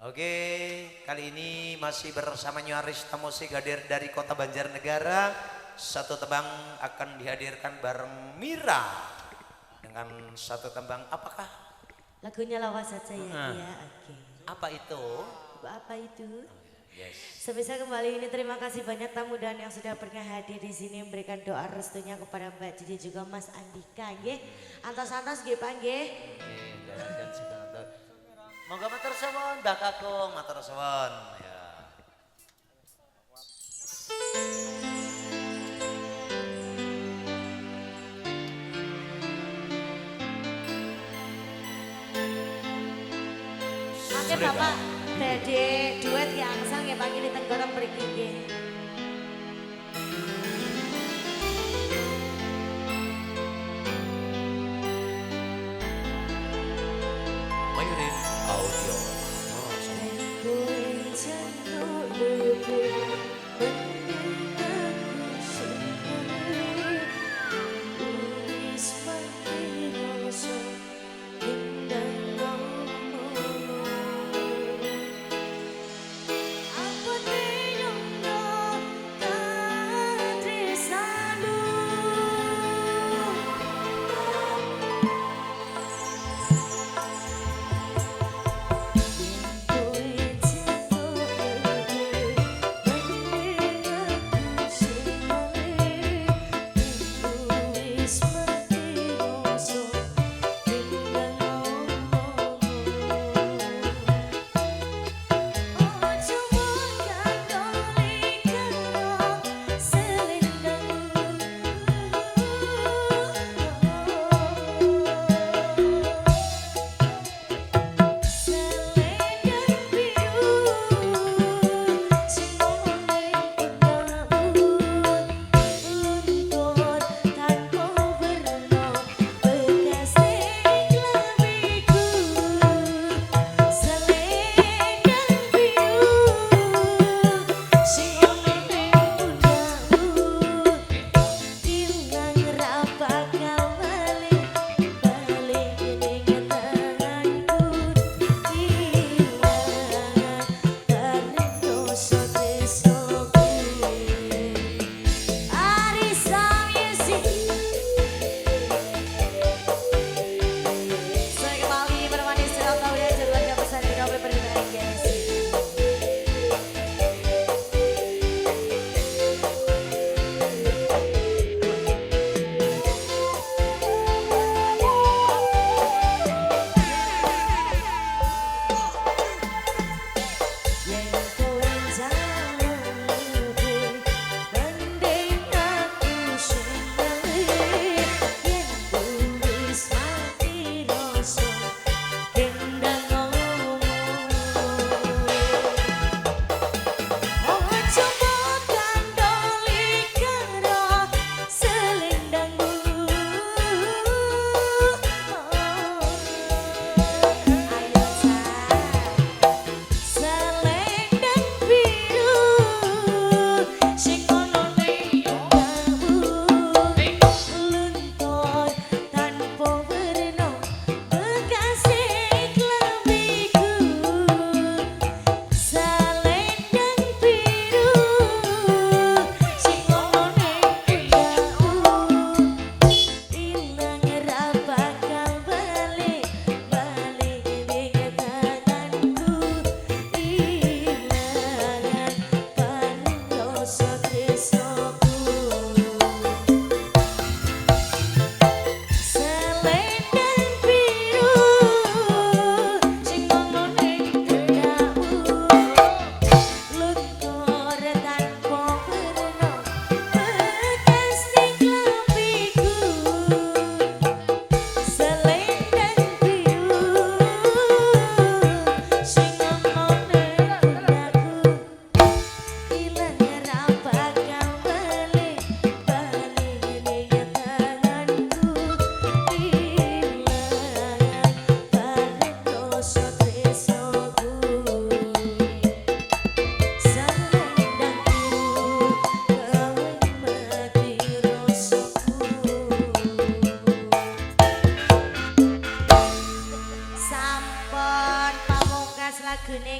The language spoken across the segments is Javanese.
Oke, kali ini masih bersama Nyuarista Musik hadir dari kota Banjarnegara. Satu tembang akan dihadirkan bareng Mira dengan satu tembang apakah? Lagunya lawas saja ya, Nah. iya, oke. Apa itu? Apa itu? Yes. Sebisa kembali ini terima kasih banyak tamu dan yang sudah pernah hadir di sini memberikan doa restunya kepada Mbak Cici juga Mas Andika, nggih. Antos-antos nggih Pak nggih. Jangan segala tuh. Moga matur suwun, Mbak Kakung, matur suwun. Ya. Oke Bapak, badhe duet yang sang ya Pak ini tenggorok mriki nggih. Mayurin audio. Oh, sama. Kowe jantung lugu mendengarku sendiri. Wis makin rasa indah ngomong. Aku tidak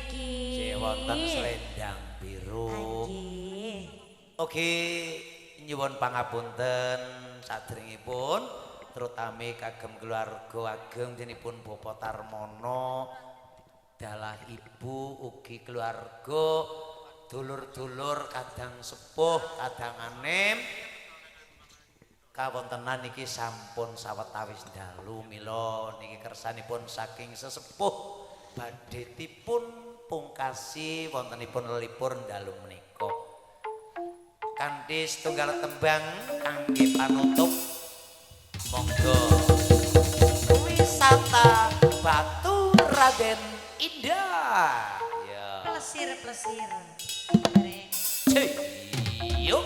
niki. Nggih wonten selendang biru. Nggih. Oke, nyuwun pangapunten sadèrèngipun terutama kagem keluarga ageng dinipun Bapak Tarmono, dalah ibu ugi keluarga dulur-dulur kadang sepuh kadang anem kawontenan niki sampun sawetawis dalu mila niki kersanipun saking sesepuh badhe dipun pungkasi wontenipun lelipur dalu menika kanthi setunggal tembang kangge panutup monggo wisata Batu Raden Indah ya Plesir. Yuk.